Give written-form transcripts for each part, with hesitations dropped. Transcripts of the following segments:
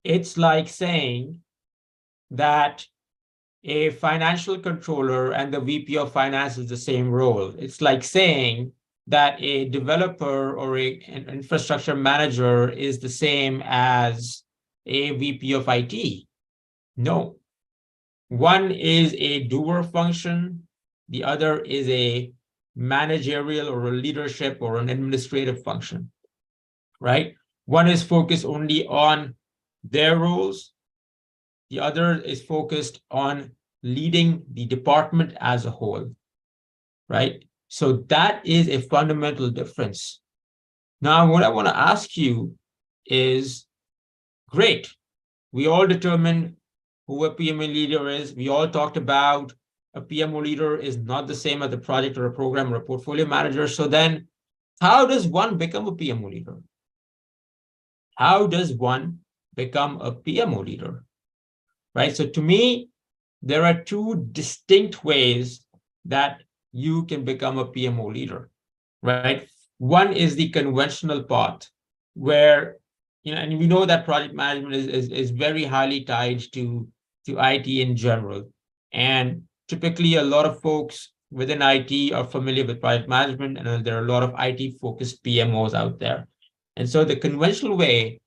It's like saying that a financial controller and the VP of finance is the same role. It's like saying that a developer or an infrastructure manager is the same as a VP of IT. No, one is a doer function, the other is a managerial or a leadership or an administrative function, right? One is focused only on their roles, the other is focused on leading the department as a whole, right? So that is a fundamental difference. Now, what I want to ask you is, great, we all determined who a PMO leader is. We all talked about a PMO leader is not the same as a project or a program or a portfolio manager. So then how does one become a PMO leader? How does one become a PMO leader? Right? So to me, there are two distinct ways that you can become a PMO leader, right? One is the conventional path where, and we know that project management is very highly tied to IT in general. And typically a lot of folks within IT are familiar with project management, and there are a lot of IT focused PMOs out there. And so the conventional way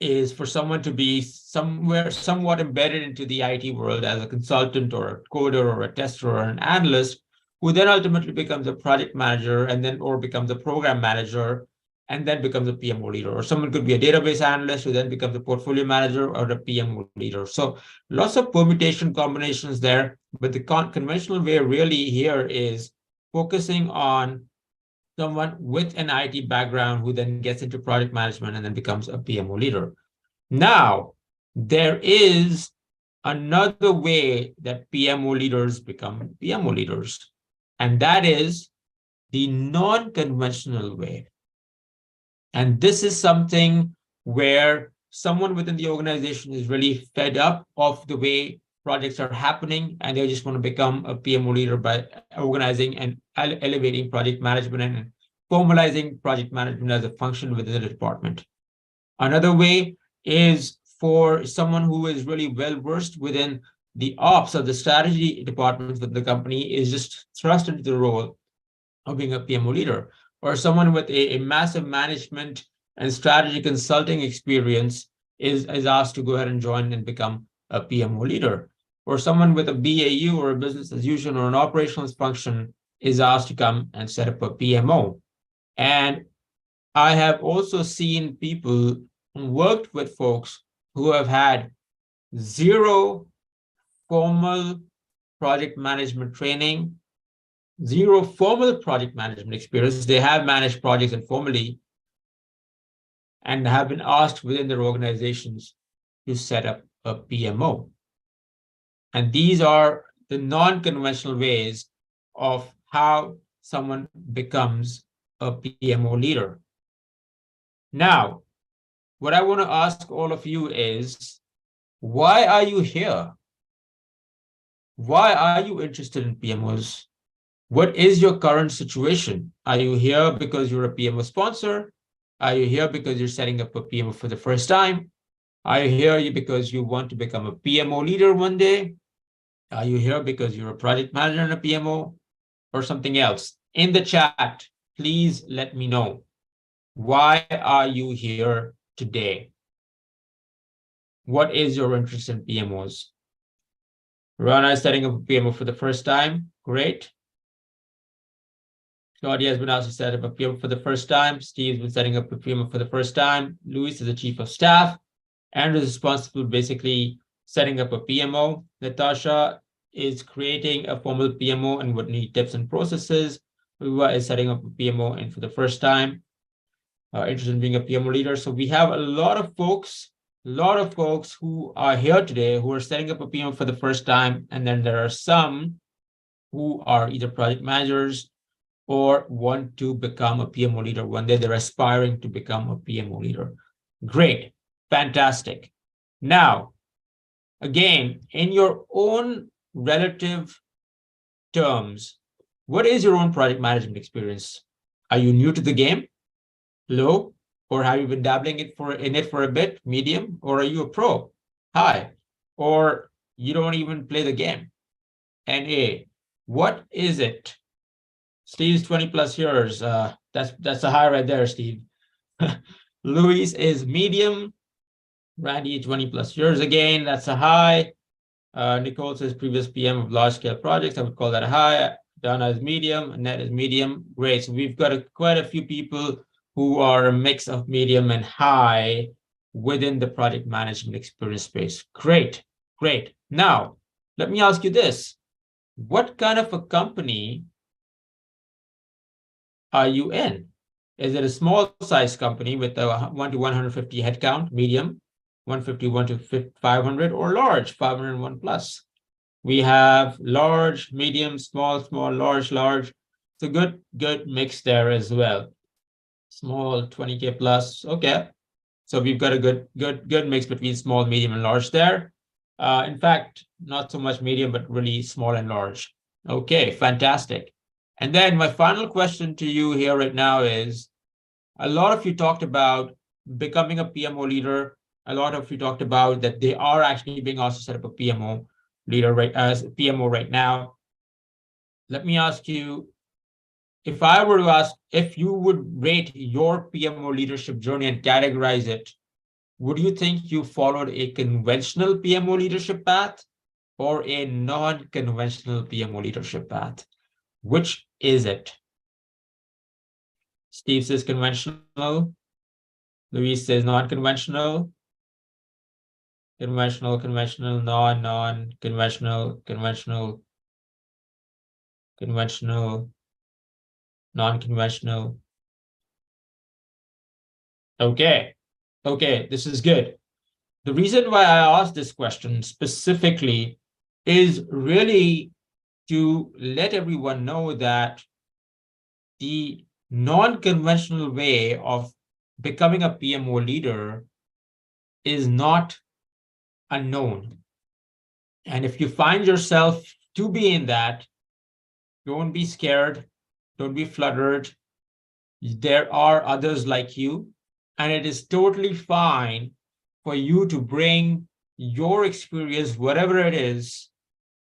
is for someone to be somewhat embedded into the IT world as a consultant or a coder or a tester or an analyst, who then ultimately becomes a project manager and then or becomes a program manager and then becomes a PMO leader. Or someone could be a database analyst who then becomes a portfolio manager or a PMO leader. So lots of permutation combinations there, but the conventional way really here is focusing on someone with an IT background who then gets into project management and then becomes a PMO leader. Now, there is another way that PMO leaders become PMO leaders, and that is the non-conventional way. And this is something where someone within the organization is really fed up of the way projects are happening, and they just want to become a PMO leader by organizing and elevating project management and formalizing project management as a function within the department. Another way is for someone who is really well versed within the ops or the strategy departments within the company, is just thrust into the role of being a PMO leader, or someone with a massive management and strategy consulting experience is asked to go ahead and join and become a PMO leader, or someone with a BAU or a business as usual or an operations function is asked to come and set up a PMO. And I have also seen people who worked with folks who have had zero formal project management training, zero formal project management experience. They have managed projects informally and have been asked within their organizations to set up a PMO. And these are the non-conventional ways of how someone becomes a PMO leader. Now, what I want to ask all of you is, why are you here? Why are you interested in PMOs? What is your current situation? Are you here because you're a PMO sponsor? Are you here because you're setting up a PMO for the first time? Are you here because you want to become a PMO leader one day? Are you here because you're a project manager and a PMO, or something else? In the chat, please let me know. Why are you here today? What is your interest in PMOs? Rana is setting up a PMO for the first time. Great. Claudia has been asked to set up a PMO for the first time. Steve's been setting up a PMO for the first time. Luis is the chief of staff. Andrew is responsible for basically setting up a PMO. Natasha is creating a formal PMO and would need tips and processes. Viva is setting up a PMO and for the first time, interested in being a PMO leader. So we have a lot of folks who are here today who are setting up a PMO for the first time. And then there are some who are either project managers or want to become a PMO leader one day. They're aspiring to become a PMO leader. Great, fantastic. Now, again, in your own relative terms, what is your own project management experience? Are you new to the game? Hello? Or have you been dabbling in it for a bit, medium? Or are you a pro, high? Or you don't even play the game? NA, what is it? Steve's 20 plus years. That's a high right there, Steve. Luis is medium. Randy, 20 plus years again. That's a high. Nicole says previous PM of large scale projects. I would call that a high. Donna is medium. Annette is medium. Great. So we've got quite a few people who are a mix of medium and high within the project management experience space. Great. Great. Now, let me ask you this. What kind of a company are you in? Is it a small size company with a 1 to 150 headcount, medium, 151 to 500, or large, 501 plus? We have large, medium, small, small, large, large. It's a good mix there as well. Small, 20K plus. Okay. So we've got a good mix between small, medium, and large there. In fact, not so much medium, but really small and large. Okay, fantastic. And then my final question to you here right now is, a lot of you talked about becoming a PMO leader. A lot of you talked about that they are actually being asked to set up a PMO leader right as PMO right now. Let me ask you, if I were to ask if you would rate your PMO leadership journey and categorize it, would you think you followed a conventional PMO leadership path or a non-conventional PMO leadership path? Which is it? Steve says conventional. Luis says non-conventional. Conventional, conventional, non-conventional, conventional, conventional, non-conventional. Okay, this is good. The reason why I asked this question specifically is really to let everyone know that the non-conventional way of becoming a PMO leader is not unknown. And if you find yourself to be in that, don't be scared, don't be fluttered. There are others like you, and it is totally fine for you to bring your experience, whatever it is,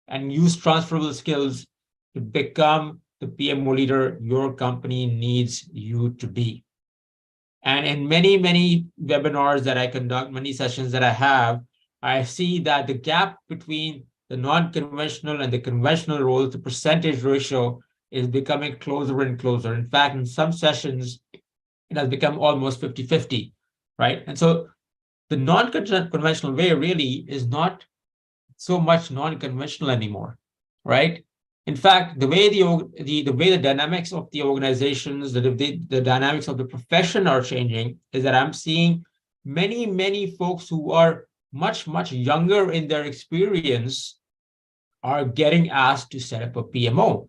and use transferable skills to become the PMO leader your company needs you to be. And in many webinars that I conduct, many sessions that I have, I see that the gap between the non-conventional and the conventional roles, the percentage ratio is becoming closer and closer. In fact, in some sessions, it has become almost 50-50, right? And so the non-conventional way really is not so much non-conventional anymore, right? In fact, the way the dynamics of the organizations, the dynamics of the profession are changing is that I'm seeing many folks who are much younger in their experience are getting asked to set up a PMO.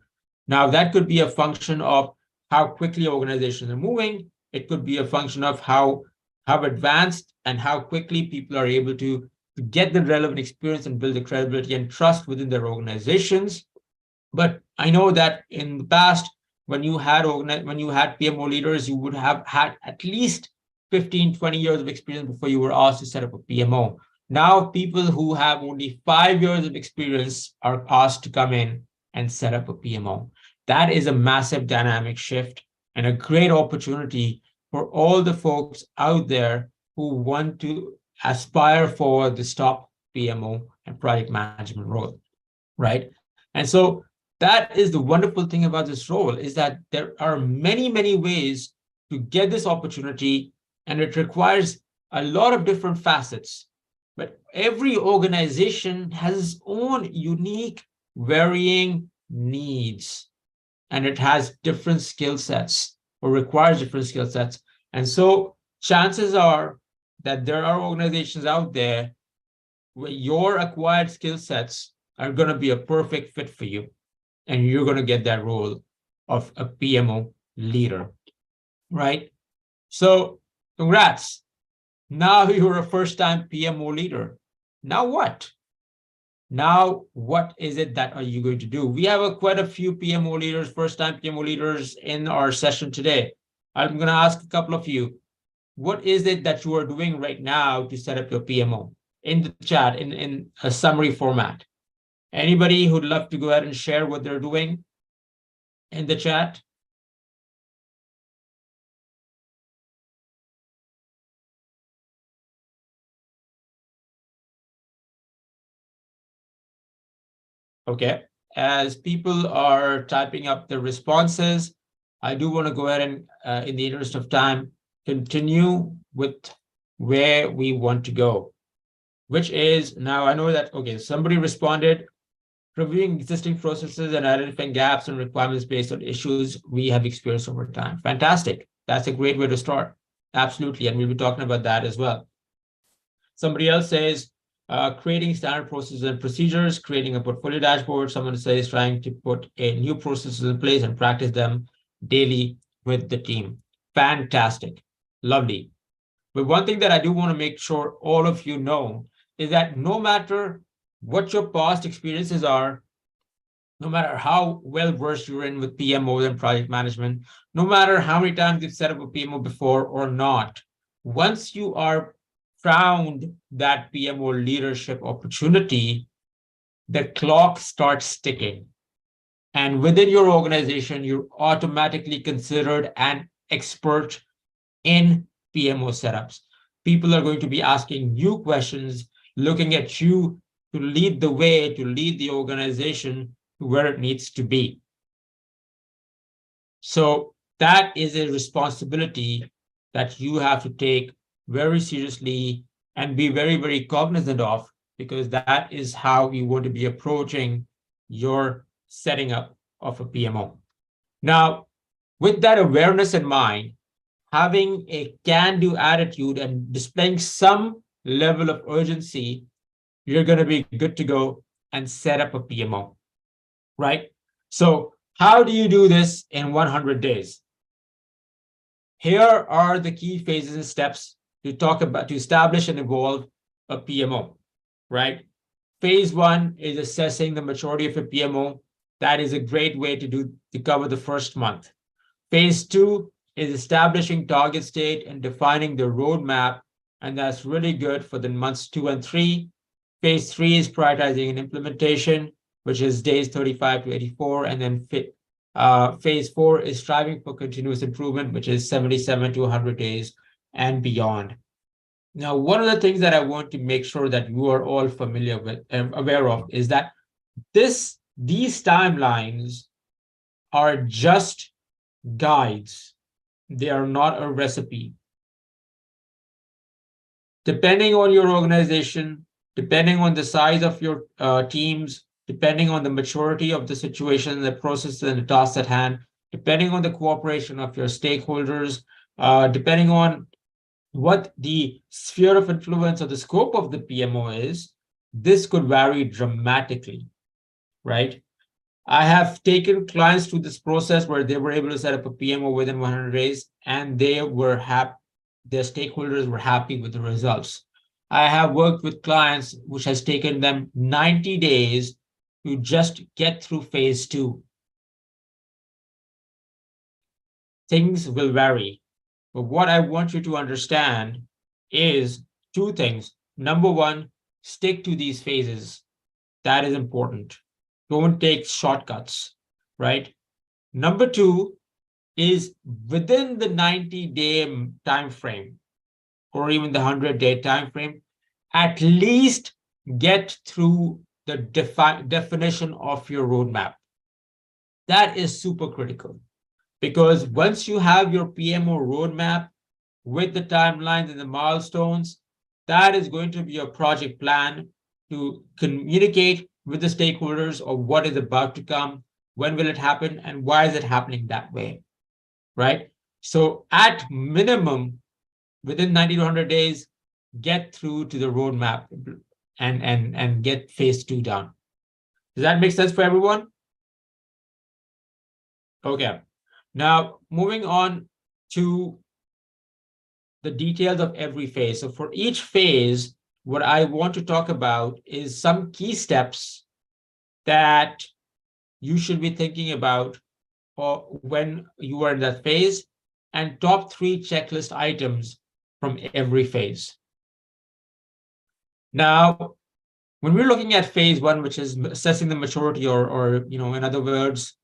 Now, that could be a function of how quickly organizations are moving. It could be a function of how advanced and how quickly people are able to get the relevant experience and build the credibility and trust within their organizations. But I know that in the past, when you had PMO leaders, you would have had at least 15-20 years of experience before you were asked to set up a PMO. Now, people who have only 5 years of experience are asked to come in and set up a PMO. That is a massive dynamic shift and a great opportunity for all the folks out there who want to aspire for the top PMO and project management role, right? And so that is the wonderful thing about this role, is that there are many ways to get this opportunity, and it requires a lot of different facets. But every organization has its own unique, varying needs, and it has different skill sets or requires different skill sets. And so chances are that there are organizations out there where your acquired skill sets are going to be a perfect fit for you, and you're going to get that role of a PMO leader, right? So congrats. Now you're a first-time PMO leader. Now what? Now, what is it that are you going to do? We have quite a few PMO leaders, first-time PMO leaders in our session today. I'm going to ask a couple of you, what is it that you are doing right now to set up your PMO in the chat in a summary format? Anybody who'd love to go ahead and share what they're doing in the chat? Okay, as people are typing up the responses, I do want to go ahead and, in the interest of time, continue with where we want to go, which is now I know that, okay, somebody responded, reviewing existing processes and identifying gaps and requirements based on issues we have experienced over time. Fantastic. That's a great way to start. Absolutely. And we'll be talking about that as well. Somebody else says, creating standard processes and procedures, creating a portfolio dashboard. Someone says trying to put a new processes in place and practice them daily with the team. Fantastic. Lovely. But one thing that I do want to make sure all of you know is that no matter what your past experiences are, no matter how well versed you're in with PMO and project management, no matter how many times you've set up a PMO before or not, once you are found that PMO leadership opportunity, the clock starts ticking. And within your organization, you're automatically considered an expert in PMO setups. People are going to be asking you questions, looking at you to lead the way, to lead the organization to where it needs to be. So that is a responsibility that you have to take very seriously and be very, very cognizant of, because that is how you want to be approaching your setting up of a PMO. Now, with that awareness in mind, having a can-do attitude and displaying some level of urgency, you're going to be good to go and set up a PMO, right? So how do you do this in 100 days? Here are the key phases and steps to establish and evolve a PMO, right? Phase one is assessing the maturity of a PMO. That is a great way to cover the first month. Phase two is establishing target state and defining the roadmap, and that's really good for the months 2 and 3. Phase three is prioritizing and implementation, which is days 35 to 84, and then phase four is striving for continuous improvement, which is 77 to 100 days and beyond. Now, one of the things that I want to make sure that you are all familiar with and aware of is that these timelines are just guides. They are not a recipe. Depending on your organization, depending on the size of your teams, depending on the maturity of the situation, the process, and the tasks at hand, depending on the cooperation of your stakeholders, depending on what the sphere of influence or the scope of the PMO is, this could vary dramatically, right? I have taken clients through this process where they were able to set up a PMO within 100 days, and they were happy. Their stakeholders were happy with the results. I have worked with clients which has taken them 90 days to just get through phase two. Things will vary, but what I want you to understand is two things. Number one, stick to these phases. That is important. Don't take shortcuts, right? Number two is within the 90-day time frame or even the 100-day time frame, at least get through the definition of your roadmap. That is super critical, because once you have your PMO roadmap with the timelines and the milestones, that is going to be your project plan to communicate with the stakeholders of what is about to come, when will it happen, and why is it happening that way, right? So at minimum, within 90 to 100 days, get through to the roadmap and get phase two done. Does that make sense for everyone? Okay. Now, moving on to the details of every phase. So for each phase, what I want to talk about is some key steps that you should be thinking about when you are in that phase, and top 3 checklist items from every phase. Now, when we're looking at phase one, which is assessing the maturity, or in other words,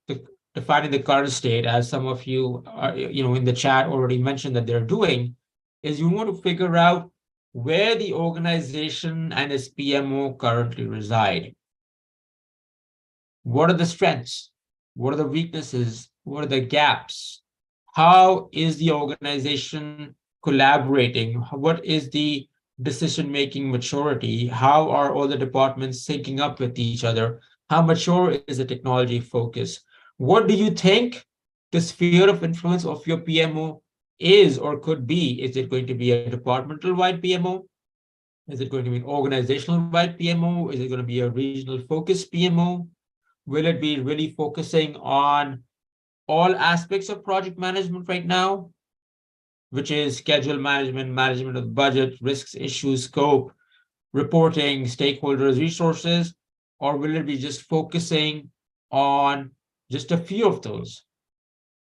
defining the current state, as some of you are, in the chat already mentioned that they're doing, is you want to figure out where the organization and its PMO currently reside. What are the strengths? What are the weaknesses? What are the gaps? How is the organization collaborating? What is the decision-making maturity? How are all the departments syncing up with each other? How mature is the technology focus? What do you think the sphere of influence of your PMO is or could be? Is it going to be a departmental-wide PMO? Is it going to be an organizational-wide PMO? Is it going to be a regional focus PMO? Will it be really focusing on all aspects of project management right now, which is schedule management, management of budget, risks, issues, scope, reporting, stakeholders, resources, or will it be just focusing on just a few of those?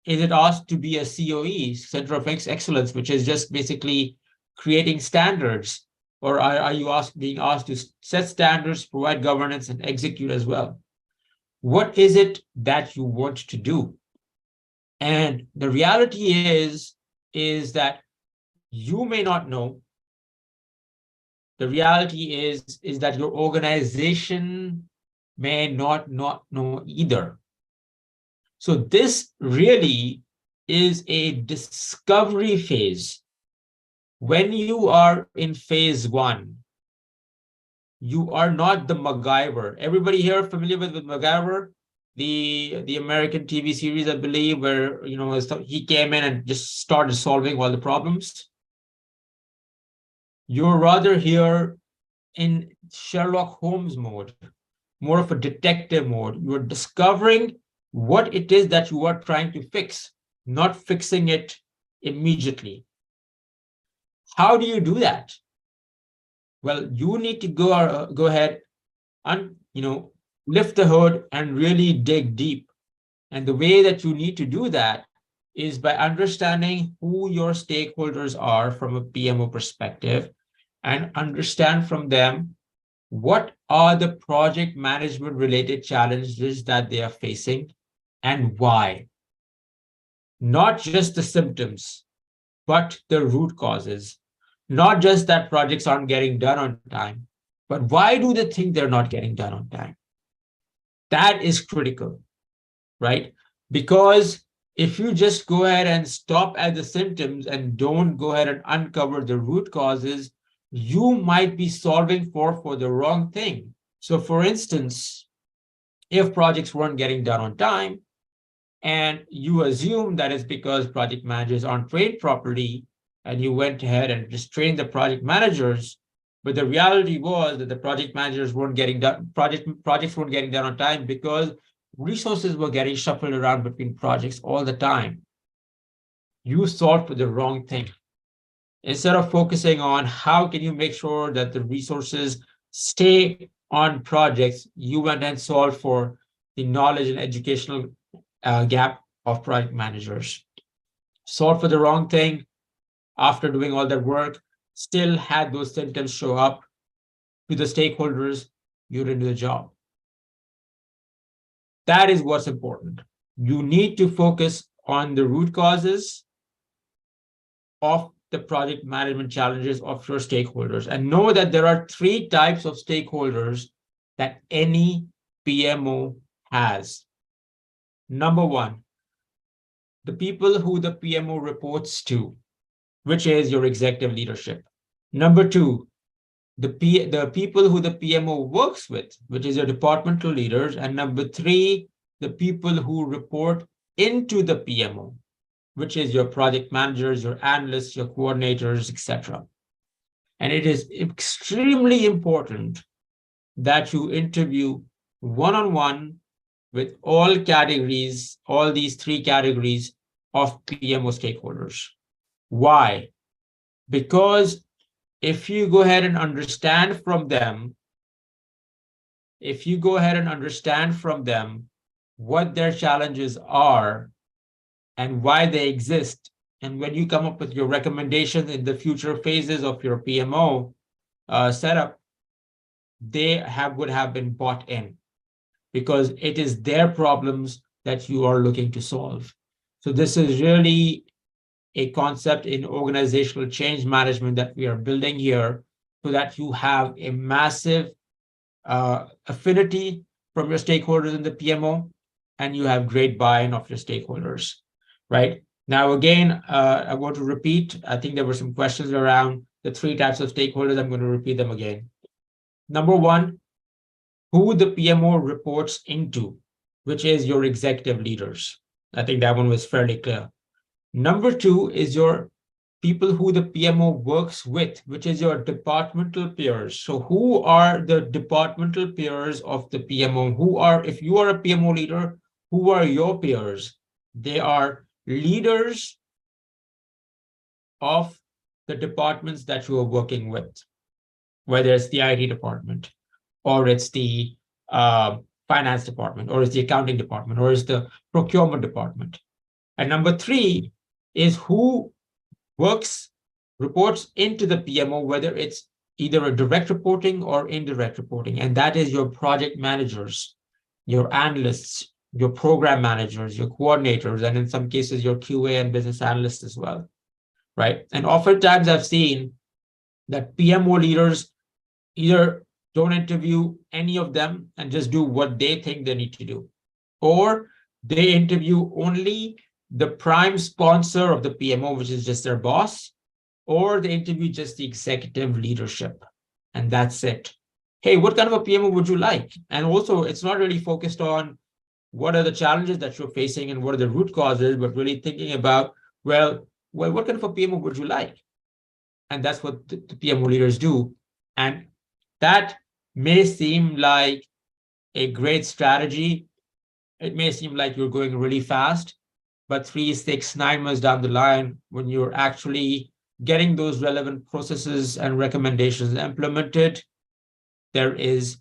Is it asked to be a COE, Center of Excellence, which is just basically creating standards? Or are you being asked to set standards, provide governance, and execute as well? What is it that you want to do? And the reality is that you may not know. The reality is that your organization may not know either. So this really is a discovery phase. When you are in phase one, you are not the MacGyver. Everybody here familiar with MacGyver? The American TV series, I believe, where he came in and just started solving all the problems. You're rather here in Sherlock Holmes mode, more of a detective mode. You're discovering what it is that you are trying to fix, not fixing it immediately. How do you do that? Well, you need to go ahead and lift the hood and really dig deep. And the way that you need to do that is by understanding who your stakeholders are from a PMO perspective, and understand from them what are the project management related challenges that they are facing and why. Not just the symptoms, but the root causes. Not just that projects aren't getting done on time, but why do they think they're not getting done on time? That is critical, right? Because if you just go ahead and stop at the symptoms and don't go ahead and uncover the root causes, you might be solving for the wrong thing. So for instance, if projects weren't getting done on time, and you assume that it's because project managers aren't trained properly, and you went ahead and just trained the project managers, but the reality was that the project managers weren't getting done, projects weren't getting done on time because resources were getting shuffled around between projects all the time. You solved for the wrong thing. Instead of focusing on how can you make sure that the resources stay on projects, you went and solved for the knowledge and educational gap of project managers. Solved for the wrong thing. After doing all that work, still had those symptoms show up to the stakeholders, you didn't do the job. That is what's important. You need to focus on the root causes of the project management challenges of your stakeholders, and know that there are 3 types of stakeholders that any PMO has. Number 1, the people who the PMO reports to, which is your executive leadership. Number 2, the people who the PMO works with, which is your departmental leaders. And number 3, the people who report into the PMO, which is your project managers, your analysts, your coordinators, etc. And it is extremely important that you interview one-on-one with all categories, all these 3 categories of PMO stakeholders. Why? Because if you go ahead and understand from them, what their challenges are and why they exist, and when you come up with your recommendations in the future phases of your PMO setup, they would have been bought in, because it is their problems that you are looking to solve. So this is really a concept in organizational change management that we are building here, so that you have a massive affinity from your stakeholders in the PMO, and you have great buy-in of your stakeholders, right? Now, again, I want to repeat, I think there were some questions around the 3 types of stakeholders. I'm going to repeat them again. Number 1, who the PMO reports into, which is your executive leaders. I think that one was fairly clear. Number 2 is your people who the PMO works with, which is your departmental peers. So who are the departmental peers of the PMO? If you are a PMO leader, who are your peers? They are leaders of the departments that you are working with, whether it's the IT department, or it's the finance department, or it's the accounting department, or it's the procurement department. And number 3 is who reports into the PMO, whether it's either a direct reporting or indirect reporting. And that is your project managers, your analysts, your program managers, your coordinators, and in some cases, your QA and business analysts as well, right? And oftentimes I've seen that PMO leaders either don't interview any of them and just do what they think they need to do, or they interview only the prime sponsor of the PMO, which is just their boss, or they interview just the executive leadership, and that's it. Hey, what kind of a PMO would you like? And also, it's not really focused on what are the challenges that you're facing and what are the root causes, but really thinking about, well, what kind of a PMO would you like? And that's what the PMO leaders do. And that may seem like a great strategy. It may seem like you're going really fast, but 3, 6, 9 months down the line, when you're actually getting those relevant processes and recommendations implemented, there is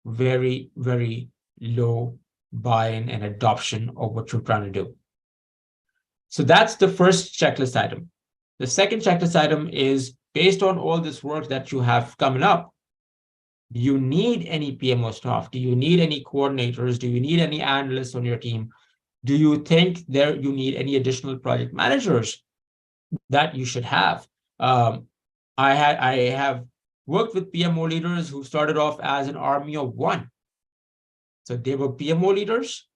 very, very low buy-in and adoption of what you're trying to do. So that's the first checklist item. The second checklist item is, based on all this work that you have coming up, do you need any PMO staff? Do you need any coordinators? Do you need any analysts on your team? Do you think you need any additional project managers that you should have? I have worked with PMO leaders who started off as an army of one. So they were PMO leaders,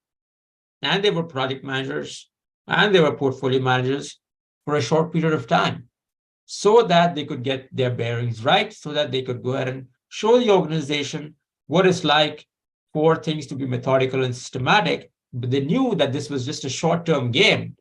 and they were project managers, and they were portfolio managers for a short period of time, so that they could get their bearings right, so that they could go ahead and show the organization what it's like for things to be methodical and systematic. But they knew that this was just a short-term game.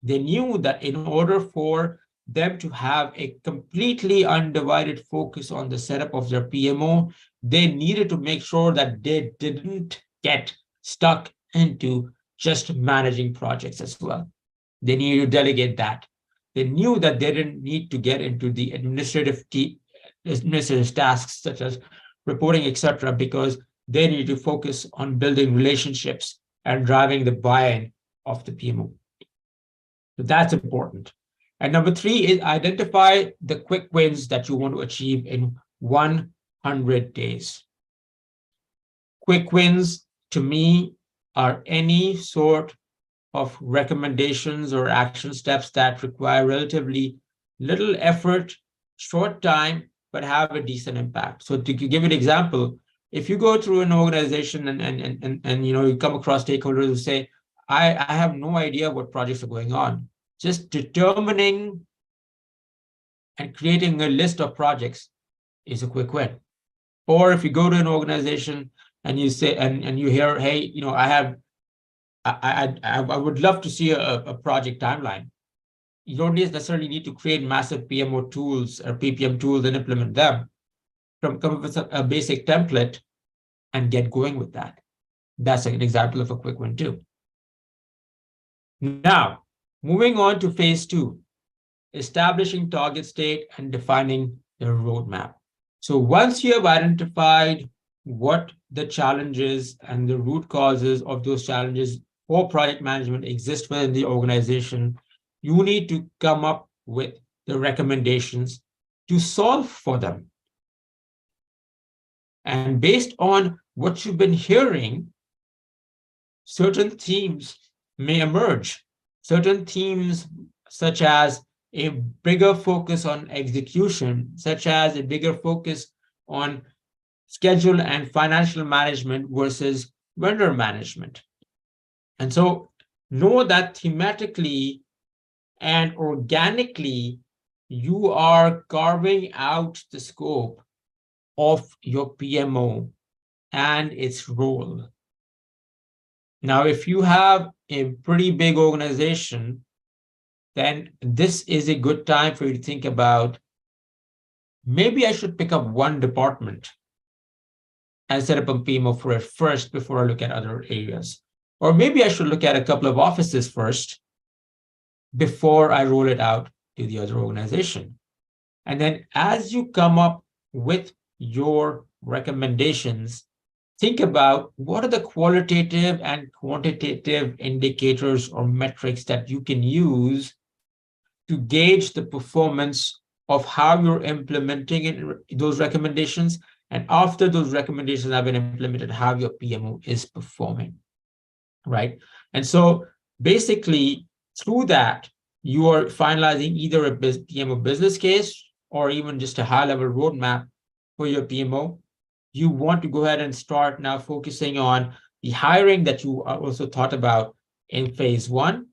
They knew that in order for them to have a completely undivided focus on the setup of their PMO, they needed to make sure that they didn't get stuck into just managing projects as well. They needed to delegate that. They knew that they didn't need to get into the administrative tasks such as reporting, etc., because they need to focus on building relationships and driving the buy-in of the PMO. So that's important. And number 3 is identify the quick wins that you want to achieve in 100 days. Quick wins, to me, are any sort of recommendations or action steps that require relatively little effort, short time, but have a decent impact. So to give an example, if you go through an organization and you come across stakeholders who say, I have no idea what projects are going on, just determining and creating a list of projects is a quick win. Or if you go to an organization and you say, and you hear, hey, I would love to see a project timeline. You don't necessarily need to create massive PMO tools or PPM tools and implement them. Come up with a basic template and get going with that. That's an example of a quick win too. Now, moving on to phase 2, establishing target state and defining the roadmap. So once you have identified what the challenges and the root causes of those challenges for project management exist within the organization, You need to come up with the recommendations to solve for them. And based on what you've been hearing, certain themes may emerge. Certain themes, such as a bigger focus on execution, such as a bigger focus on schedule and financial management versus vendor management. And so know that thematically and organically, you are carving out the scope of your PMO and its role. Now, if you have a pretty big organization, then this is a good time for you to think about, maybe I should pick up one department and set up a PMO for it first before I look at other areas. Or maybe I should look at a couple of offices first before I roll it out to the other organization. And then as you come up with your recommendations, think about what are the qualitative and quantitative indicators or metrics that you can use to gauge the performance of how you're implementing those recommendations. And after those recommendations have been implemented, how your PMO is performing, right? And so basically, through that, you are finalizing either a PMO business case or even just a high-level roadmap for your PMO. You want to go ahead and start now focusing on the hiring that you also thought about in phase one.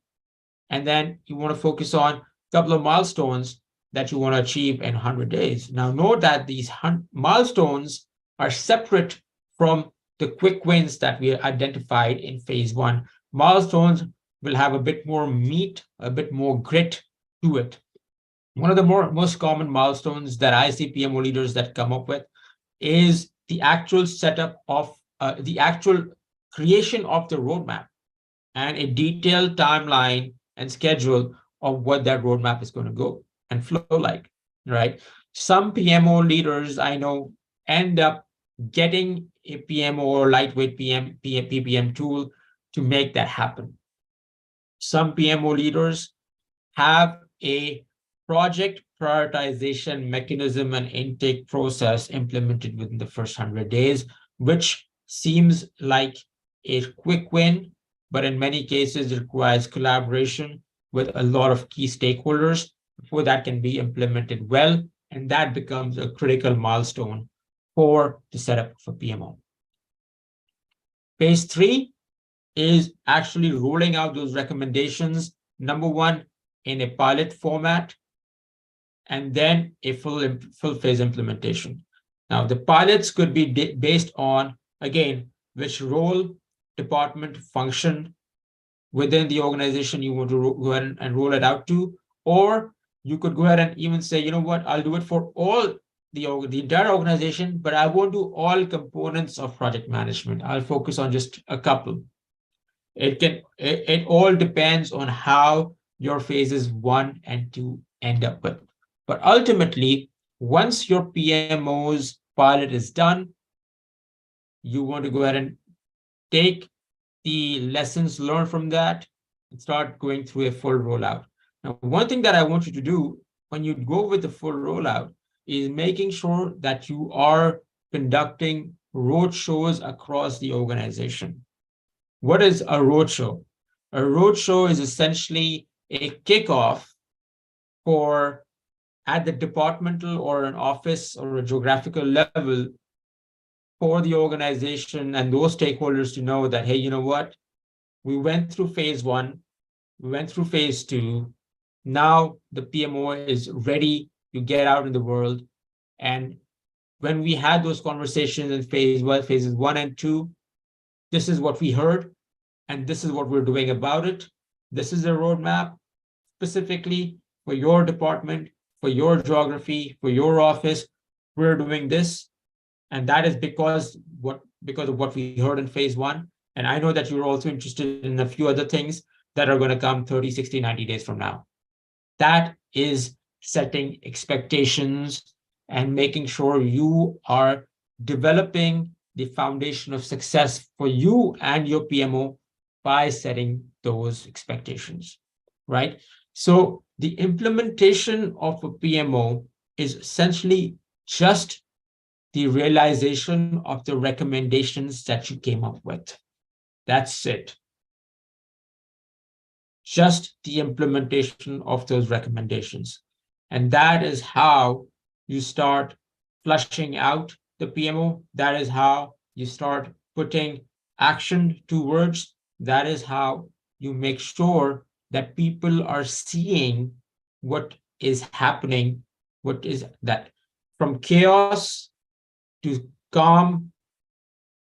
And then you want to focus on a couple of milestones that you want to achieve in 100 days. Now, note that these milestones are separate from the quick wins that we identified in phase one. Milestones will have a bit more meat, a bit more grit to it. One of the most common milestones that I see PMO leaders that come up with is the actual setup of the actual creation of the roadmap and a detailed timeline and schedule of what that roadmap is going to go and flow like, right? Some PMO leaders I know end up getting a PMO or lightweight PPM tool to make that happen. Some PMO leaders have a project prioritization mechanism and intake process implemented within the first 100 days, which seems like a quick win, but in many cases it requires collaboration with a lot of key stakeholders before that can be implemented well, and that becomes a critical milestone for the setup for PMO. Phase 3 is actually rolling out those recommendations, number one, in a pilot format, and then a full phase implementation. Now, the pilots could be based on, again, which role, department, function within the organization you want to go ahead and roll it out to, or you could go ahead and even say, you know what, I'll do it for all the entire organization, but I won't do all components of project management. I'll focus on just a couple. It all depends on how your phases 1 and 2 end up with. But ultimately, once your PMO's pilot is done, you want to go ahead and take the lessons learned from that and start going through a full rollout. Now, one thing that I want you to do when you go with the full rollout is making sure that you are conducting road shows across the organization. What is a roadshow? A roadshow is essentially a kickoff for at the departmental or an office or a geographical level for the organization and those stakeholders to know that, hey, you know what? We went through phase 1, we went through phase 2. Now the PMO is ready to get out in the world. And when we had those conversations in phases 1 and 2, this is what we heard, and this is what we're doing about it. This is a roadmap specifically for your department, for your geography, for your office. We're doing this, and that is because of what we heard in phase 1. And I know that you're also interested in a few other things that are going to come 30, 60, 90 days from now. That is setting expectations and making sure you are developing the foundation of success for you and your PMO by setting those expectations, right? So the implementation of a PMO is essentially just the realization of the recommendations that you came up with. That's it. Just the implementation of those recommendations. And that is how you start flushing out the PMO. That is how you start putting action to words. That is how you make sure that people are seeing what is happening, what is that from chaos to calm,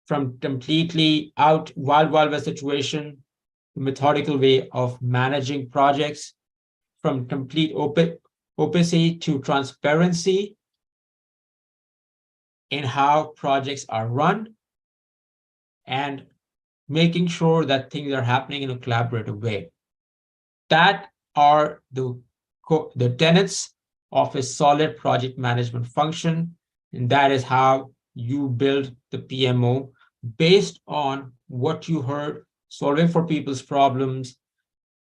from completely out wild west situation, methodical way of managing projects, from complete opacity to transparency in how projects are run, and making sure that things are happening in a collaborative way. That are the tenets of a solid project management function, and that is how you build the PMO based on what you heard, solving for people's problems,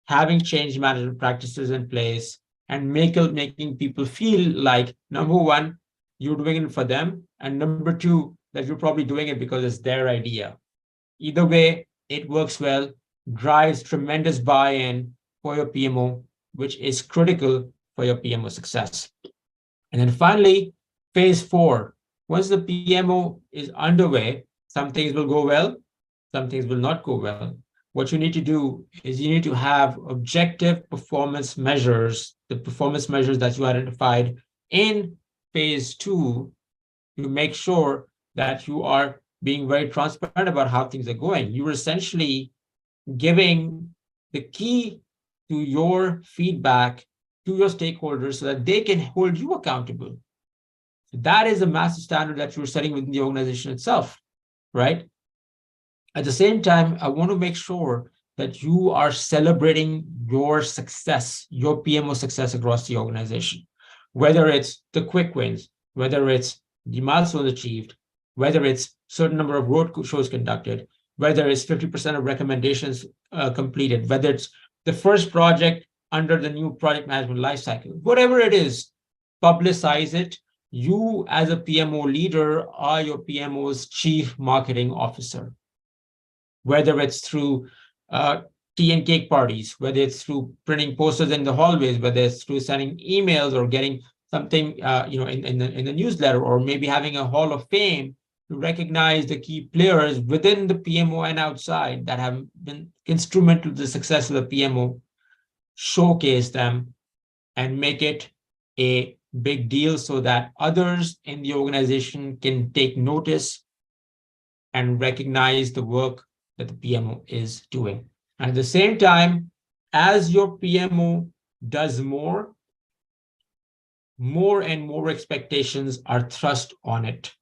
having change management practices in place, and making people feel like, number one, you're doing it for them, and number two, that you're probably doing it because it's their idea. Either way, it works well, drives tremendous buy-in for your PMO, which is critical for your PMO success. And then finally, phase 4. Once the PMO is underway, some things will go well, some things will not go well. What you need to do is you need to have objective performance measures, the performance measures that you identified in phase 2, to make sure that you are being very transparent about how things are going. You're essentially giving the key to your feedback to your stakeholders so that they can hold you accountable. That is a massive standard that you're setting within the organization itself, right? At the same time, I want to make sure that you are celebrating your success, your PMO success across the organization, whether it's the quick wins, whether it's the milestones achieved, whether it's certain number of road shows conducted, whether it's 50% of recommendations completed, whether it's the first project under the new project management lifecycle, whatever it is, publicize it. You as a PMO leader are your PMO's chief marketing officer, whether it's through tea and cake parties, whether it's through printing posters in the hallways, whether it's through sending emails or getting something in the newsletter, or maybe having a hall of fame to recognize the key players within the PMO and outside that have been instrumental to the success of the PMO, showcase them and make it a big deal so that others in the organization can take notice and recognize the work that the PMO is doing. And at the same time, as your PMO does more and more expectations are thrust on it.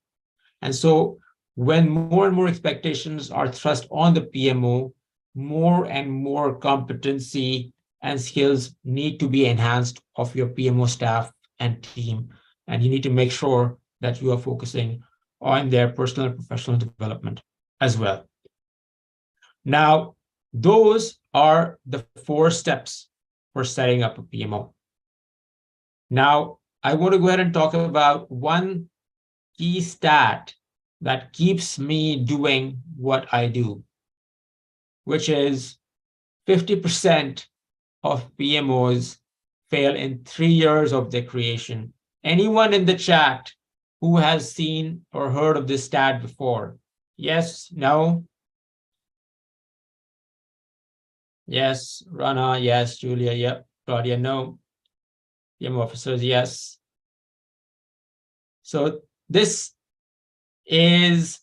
And so when more and more expectations are thrust on the PMO, more and more competency and skills need to be enhanced of your PMO staff and team. And you need to make sure that you are focusing on their personal and professional development as well. Now, those are the 4 steps for setting up a PMO. Now, I want to go ahead and talk about one key stat that keeps me doing what I do, which is 50% of PMOs fail in 3 years of their creation. Anyone in the chat who has seen or heard of this stat before? Yes, no? Yes, Rana, yes, Julia, yep, Claudia, no. PMO officers, yes. So this is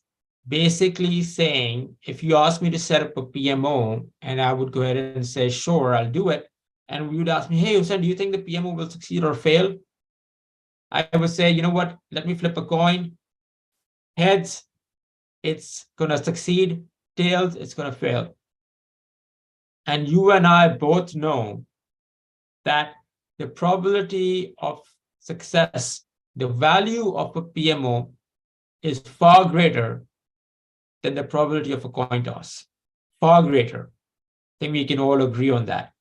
basically saying, if you ask me to set up a PMO, and I would go ahead and say, sure, I'll do it. And you would ask me, hey, Hussein, do you think the PMO will succeed or fail? I would say, you know what, let me flip a coin. Heads, it's going to succeed. Tails, it's going to fail. And you and I both know that the probability of success, the value of a PMO is far greater than the probability of a coin toss. Far greater. I think we can all agree on that.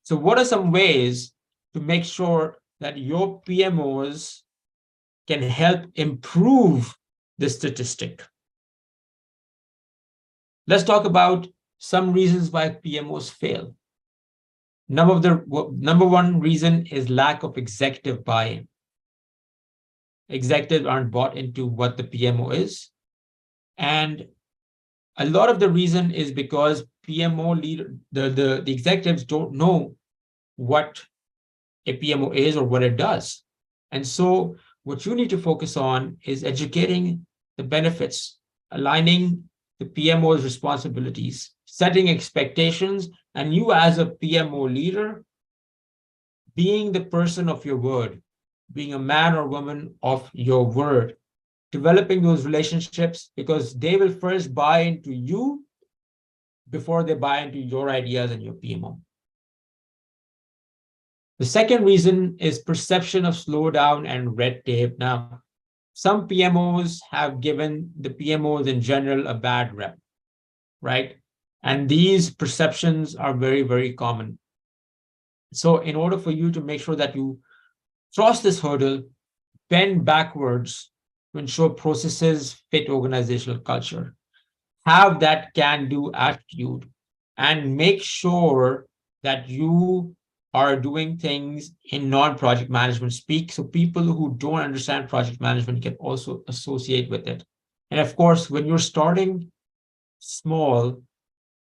So what are some ways to make sure that your PMOs can help improve the statistic? Let's talk about some reasons why PMOs fail. Number one reason is lack of executive buy-in. Executives aren't bought into what the PMO is. And a lot of the reason is because PMO leader, the executives don't know what a PMO is or what it does. And so what you need to focus on is educating the benefits, aligning the PMO's responsibilities, setting expectations, and you as a PMO leader, being the person of your word, being a man or woman of your word, developing those relationships, because they will first buy into you before they buy into your ideas and your PMO. The second reason is perception of slowdown and red tape. Now, some PMOs have given the PMOs in general a bad rep, right? And these perceptions are very, very common. So in order for you to make sure that you cross this hurdle, bend backwards to ensure processes fit organizational culture, have that can-do attitude, and make sure that you are doing things in non-project management speak, so people who don't understand project management can also associate with it. And of course, when you're starting small,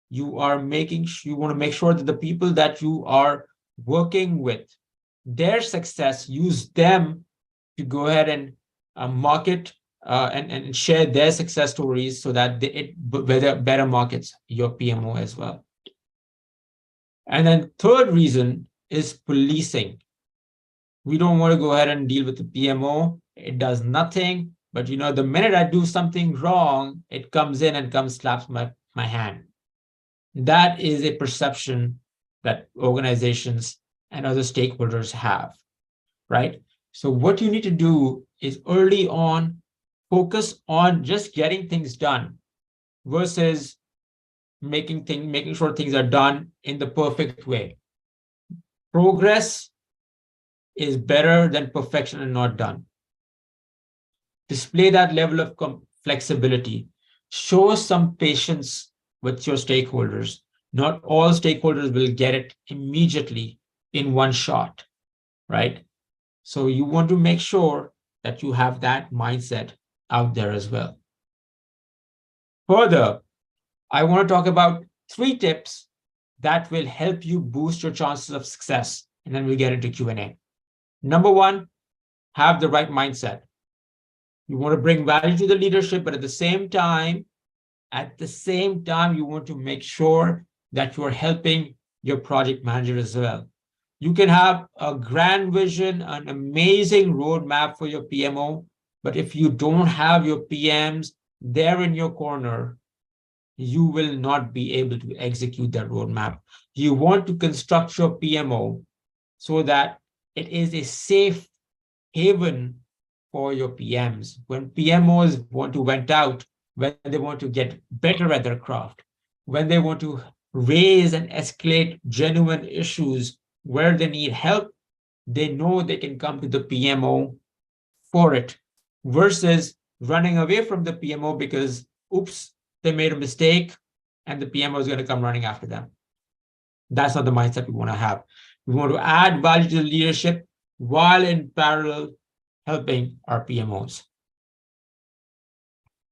you want to make sure that the people that you are working with, their success, use them to go ahead and market and share their success stories so that it better markets your PMO as well. And then third reason is policing. We don't want to go ahead and deal with the PMO. It does nothing, but the minute I do something wrong, it comes in and slaps my hand. That is a perception that organizations and other stakeholders have, right? So what you need to do is early on, focus on just getting things done versus making sure things are done in the perfect way. Progress is better than perfection and not done. Display that level of flexibility. Show some patience with your stakeholders. Not all stakeholders will get it immediately in one shot, right? So you want to make sure that you have that mindset out there as well. Further, I want to talk about 3 tips that will help you boost your chances of success, and then we'll get into Q&A. Number 1, have the right mindset. You want to bring value to the leadership, but at the same time, you want to make sure that you are helping your project manager as well. You can have a grand vision, an amazing roadmap for your PMO, but if you don't have your PMs there in your corner, you will not be able to execute that roadmap. You want to construct your PMO so that it is a safe haven for your PMs. When PMOs want to vent out, when they want to get better at their craft, when they want to raise and escalate genuine issues where they need help, they know they can come to the PMO for it, versus running away from the PMO because, oops, they made a mistake and the PMO is going to come running after them. That's not the mindset we want to have. We want to add value to the leadership while in parallel helping our PMOs.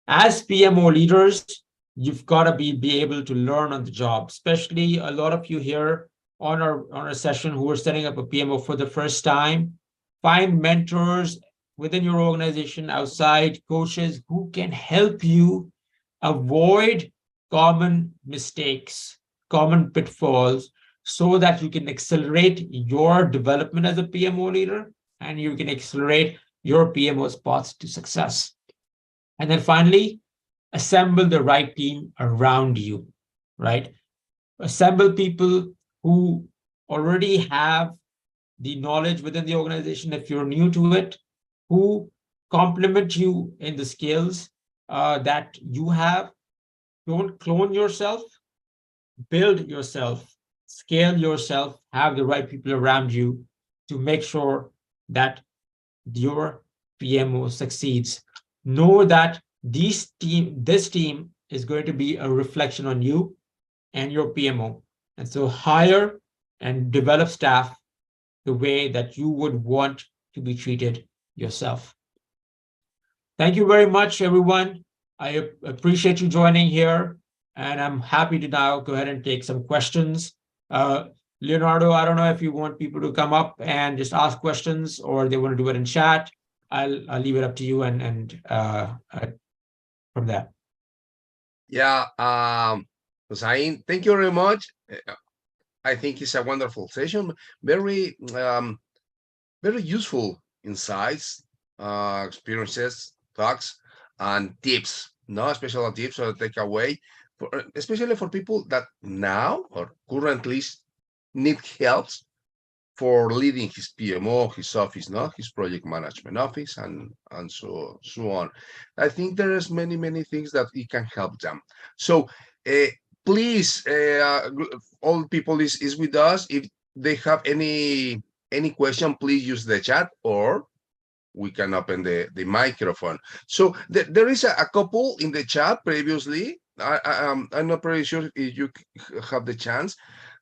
As PMO leaders, you've got to be able to learn on the job, especially a lot of you here on our session who are setting up a PMO for the first time. Find mentors within your organization, outside coaches who can help you avoid common mistakes, common pitfalls, so that you can accelerate your development as a PMO leader and you can accelerate your PMO's paths to success. And then finally, assemble the right team around you, right? Assemble people who already have the knowledge within the organization, if you're new to it, who complement you in the skills that you have. Don't clone yourself, build yourself scale yourself, have the right people around you to make sure that your PMO succeeds. Know that this team is going to be a reflection on you and your PMO. And so hire and develop staff the way that you would want to be treated yourself. Thank you very much, everyone. I appreciate you joining here, and I'm happy to now go ahead and take some questions. Leonardo, I don't know if you want people to come up and just ask questions, or they want to do it in chat. I'll leave it up to you, and from there. Yeah, Hussein, thank you very much. I think it's a wonderful session. Very, very useful insights, experiences, talks, and tips. No special tips or takeaway, for especially for people that now or currently need help for leading his PMO, his office, no, his project management office, and so on. I think there is many things that it can help them. So please, all people is with us. If they have any question, please use the chat, or we can open the microphone. So there is a couple in the chat previously. I'm not pretty sure if you have the chance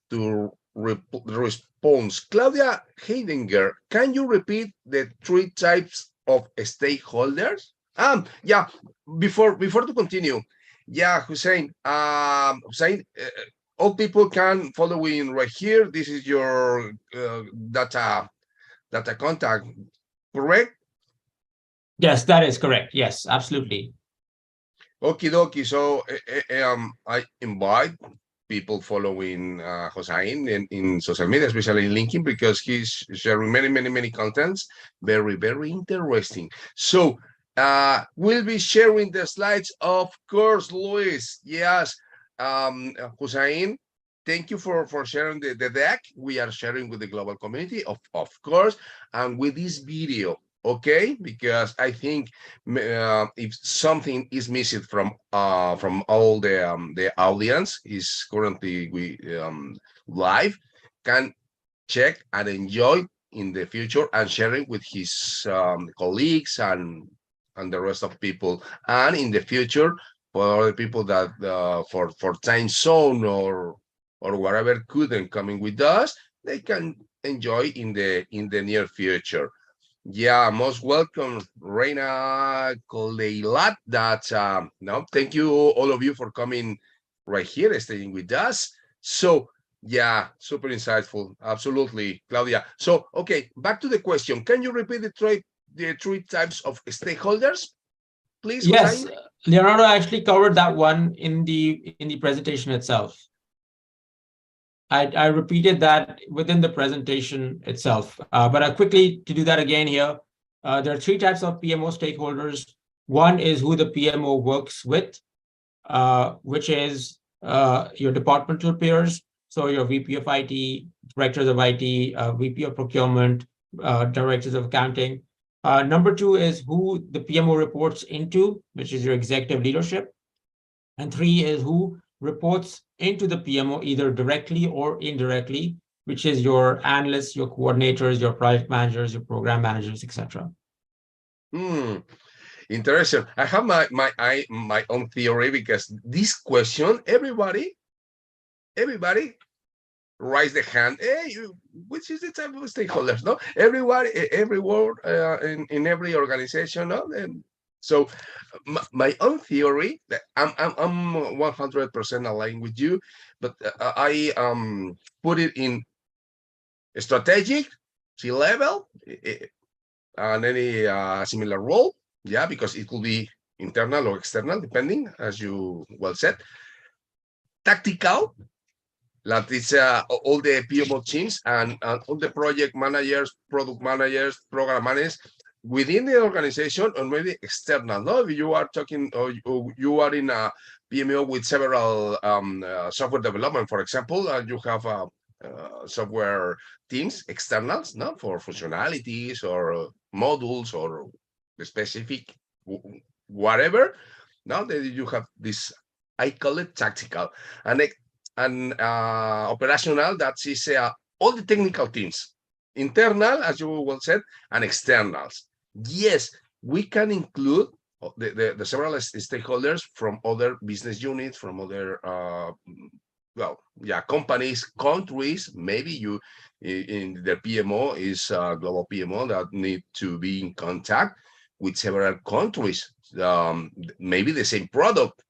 to response. Claudia Heidinger, can you repeat the three types of stakeholders? Yeah, before to continue, yeah, Hussein, Hussein, all people can follow in right here. This is your data contact, correct? Yes, that is correct. Yes, absolutely. Okie dokie. So I invite people following Hossein in social media, especially in LinkedIn, because he's sharing many contents. Very interesting. So we'll be sharing the slides, of course, Luis. Yes, Hossein, thank you for sharing the deck. We are sharing with the global community, of course, and with this video. Okay, because I think if something is missing from all the audience is currently live, can check and enjoy in the future and sharing with his colleagues and the rest of people, and in the future for the people that for time zone or whatever couldn't coming with us, they can enjoy in the near future. Yeah, most welcome, Reina Coleilat. That no, thank you all of you for coming right here, staying with us. So yeah, super insightful, absolutely, Claudia. So okay, back to the question. Can you repeat the three types of stakeholders, please, Yes, Hussein? Leonardo actually covered that one in the presentation itself. I repeated that within the presentation itself, but I quickly to do that again here. There are three types of PMO stakeholders. One is who the PMO works with, which is your departmental peers, so your VP of IT, directors of IT, VP of procurement, directors of accounting. Number two is who the PMO reports into, which is your executive leadership. And three is who reports into the PMO either directly or indirectly, which is your analysts, your coordinators, your project managers, your program managers, etc. Interesting. I have my own theory, because this question, everybody raise the hand. Hey, which is the type of stakeholders? No, everybody, every word in every organization. No, and so my own theory, that I'm 100% aligned with you, but I put it in strategic, C-level, and any similar role. Yeah, because it could be internal or external, depending, as you well said. Tactical, that is all the PMO teams and all the project managers, product managers, program managers within the organization, or maybe external. No, if you are talking, or you are in a PMO with several software development, for example, you have software teams, externals, no, for functionalities or modules or specific whatever. Now that you have this, I call it tactical, and and operational, that is all the technical teams, internal, as you well said, and externals. Yes, we can include the several stakeholders from other business units, from other companies, countries. Maybe you in the PMO is global PMO that need to be in contact with several countries. Maybe the same product,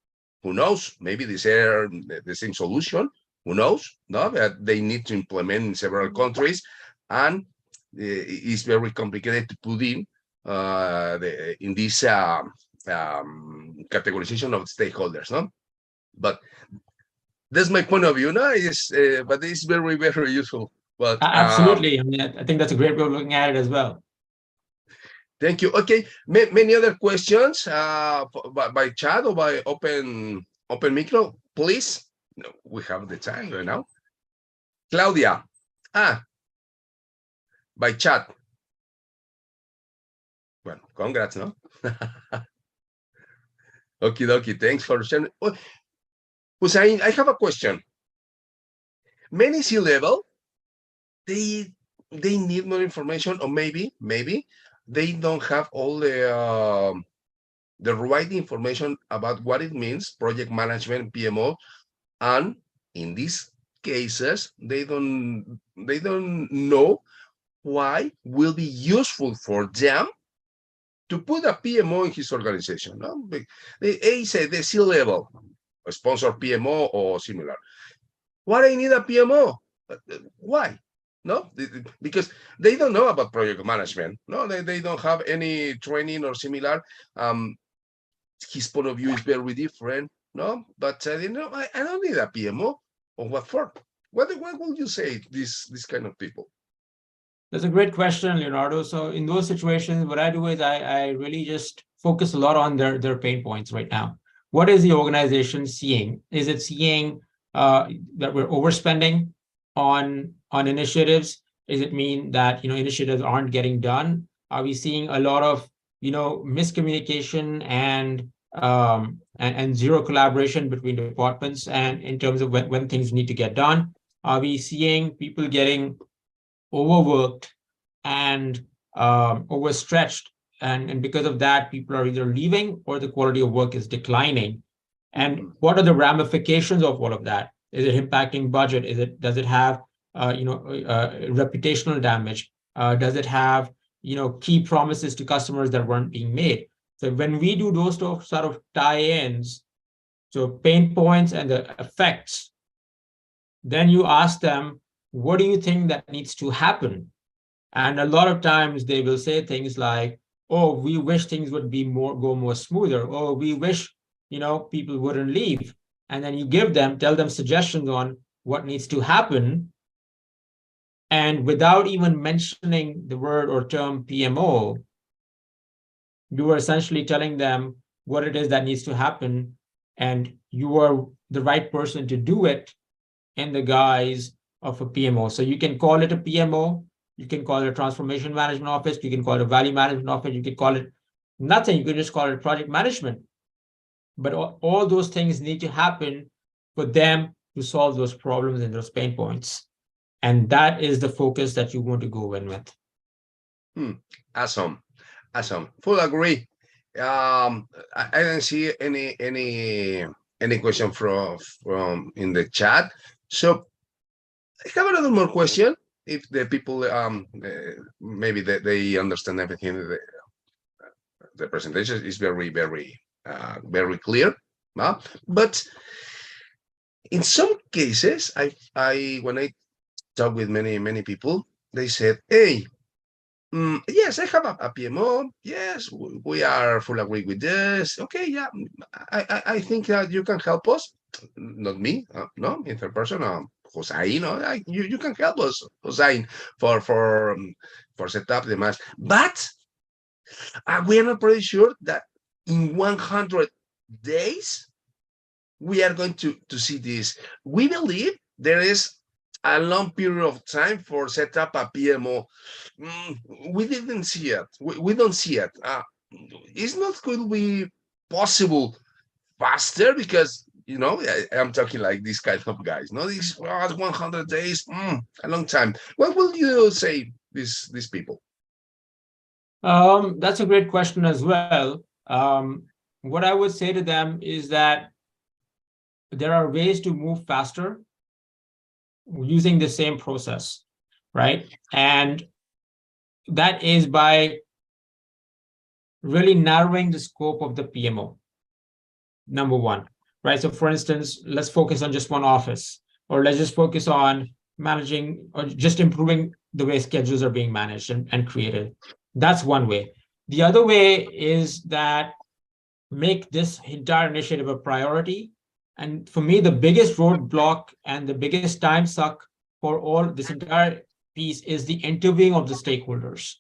who knows? Maybe they share the same solution, who knows? No, that they need to implement in several countries, and it's very complicated to put in in this categorization of stakeholders. No, but that's my point of view. No, but it's very, very useful. But Absolutely. I mean, I think that's a great way of looking at it as well. thank you. Okay, many other questions by chat or by open micro, please. No, we have the time right now. Claudia, by chat. Well, congrats, no? Okie dokie, thanks for sharing. Oh, Hussein, I have a question. Many C-level, they need more information, or maybe they don't have all the right information about what it means, project management, PMO, and in these cases, they don't know why will be useful for them to put a PMO in his organization. No? They say the C-level, a sponsor PMO or similar. Why I need a PMO? Why? No, because they don't know about project management. No, they don't have any training or similar. His point of view is very different. No, but I don't need a PMO. Or what for? What would you say this kind of people? That's a great question, Leonardo. So in those situations, what I do is I really just focus a lot on their pain points right now. What is the organization seeing? Is it seeing that we're overspending on initiatives? Does it mean that initiatives aren't getting done? Are we seeing a lot of miscommunication and zero collaboration between departments and in terms of when things need to get done? Are we seeing people getting overworked and overstretched, and because of that, people are either leaving or the quality of work is declining? And what are the ramifications of all of that? Is it impacting budget? Does it have reputational damage? Does it have key promises to customers that weren't being made? So when we do those sort of tie-ins, so pain points and the effects, then you ask them, what do you think that needs to happen? And a lot of times they will say things like, oh, we wish things would be go more smoother. Oh, we wish, people wouldn't leave. And then you tell them suggestions on what needs to happen. And without even mentioning the word or term PMO, you are essentially telling them what it is that needs to happen. And you are the right person to do it in the guise of a PMO. So you can call it a PMO, you can call it a transformation management office, you can call it a value management office, you can call it nothing, you can just call it project management. But all those things need to happen for them to solve those problems and those pain points. And that is the focus that you want to go in with. Awesome. Full agree. I didn't see any question from in the chat. So I have another more question. If the people maybe they understand everything, the presentation is very, very, very clear. But in some cases, I when I talk with many people, they said, "Hey, yes, I have a PMO. Yes, we are full agree with this. Okay, yeah, I think that you can help us. Not me, no, in third person. Hussein, you can help us, Hussein, for set up the match. But we are not pretty sure that in 100 days we are going to see this. We believe there is a long period of time for set up a PMO. We didn't see it. We don't see it. It's not going to be possible faster because you know, I'm talking like these kind of guys. No, these 100 days, a long time. What will you say these people? That's a great question as well. What I would say to them is that there are ways to move faster using the same process, right? And that is by really narrowing the scope of the PMO, number one, right? So for instance, let's focus on just one office, or let's just focus on managing or just improving the way schedules are being managed and created. That's one way. The other way is that make this entire initiative a priority. And for me, the biggest roadblock and the biggest time suck for all this entire piece is the interviewing of the stakeholders.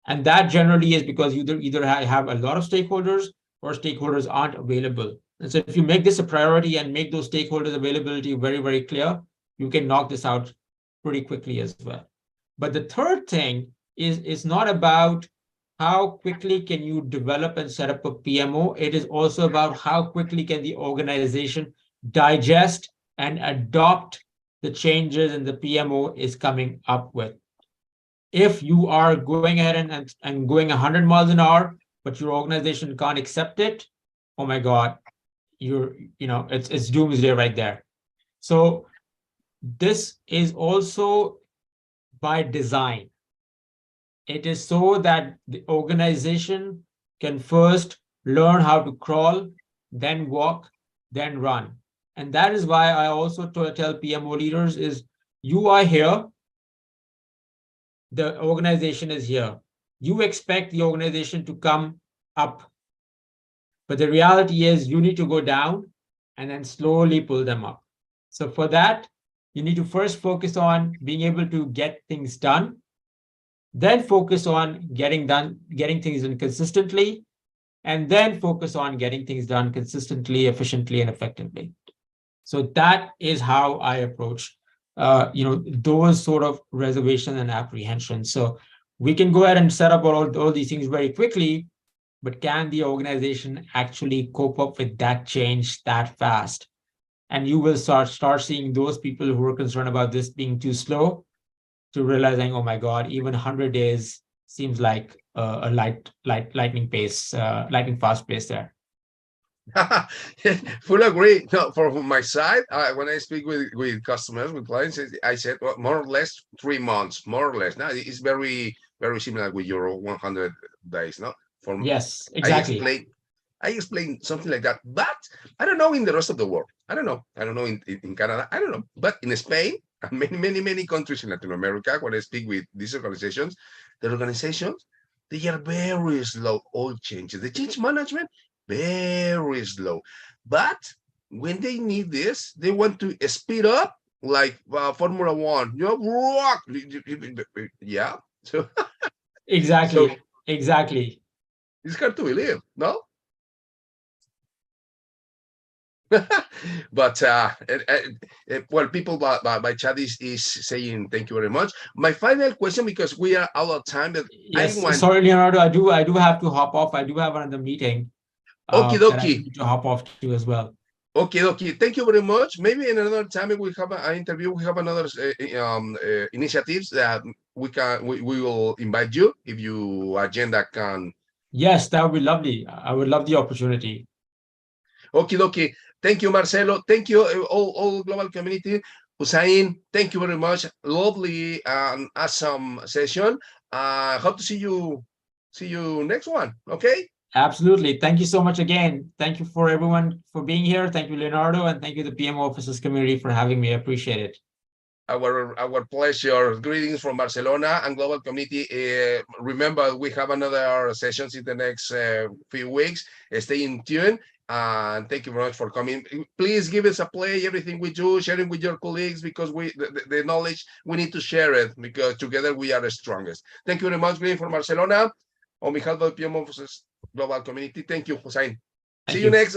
And that generally is because you either have a lot of stakeholders or stakeholders aren't available. And so if you make this a priority and make those stakeholders availability very, very clear, you can knock this out pretty quickly as well. But the third thing is not about how quickly can you develop and set up a PMO. It is also about how quickly can the organization digest and adopt the changes and the PMO is coming up with. If you are going ahead and going 100 miles an hour, but your organization can't accept it, oh my God, it's doomsday right there. So this is also by design. It is so that the organization can first learn how to crawl, then walk, then run. And that is why I also tell PMO leaders is you are here, the organization is here. You expect the organization to come up. But the reality is you need to go down and then slowly pull them up. So for that, you need to first focus on being able to get things done, then focus on getting things done consistently, and then focus on getting things done consistently, efficiently, and effectively. So that is how I approach those sort of reservations and apprehensions. So we can go ahead and set up all these things very quickly, but can the organization actually cope up with that change that fast? And you will start seeing those people who are concerned about this being too slow to realizing, oh my God, even 100 days seems like a lightning fast pace there. Full agree. No, for my side, when I speak with customers, with clients, I said well, more or less 3 months, more or less. Now it's very similar with your 100 days. No, for yes, exactly. I explain something like that, but I don't know in the rest of the world. I don't know in Canada. I don't know, but in Spain and many countries in Latin America, when I speak with these organizations, the organizations they are very slow. All changes, the change management very slow, but when they need this, they want to speed up like Formula One. You know, rock. Yeah. So exactly, so exactly. it's hard to believe, no? But well, people by chat is saying thank you very much. My final question, because we are out of time, that yes, sorry, Leonardo, I do have to hop off. I do have another meeting okie that I dokie. need to hop off to as well. Okay. Thank you very much. Maybe in another time we have an interview. We have another initiatives that we will invite you if your agenda can. Yes, that would be lovely. I would love the opportunity. Okay. Thank you, Marcelo. Thank you, all global community. Hussein, thank you very much. Lovely and awesome session. Hope to see you next one. Okay. Absolutely. Thank you so much again. Thank you for everyone for being here. Thank you, Leonardo, and thank you the PMO officers community for having me. I appreciate it. Our pleasure. Greetings from Barcelona and global community. Remember, we have another sessions in the next few weeks. Stay in tune. And thank you very much for coming. Please give us a play. Everything we do, sharing with your colleagues, because the knowledge, we need to share it, because together we are the strongest. Thank you very much. Greetings from Barcelona. On behalf of the PMO Global Community, thank you, Hussein. See you next.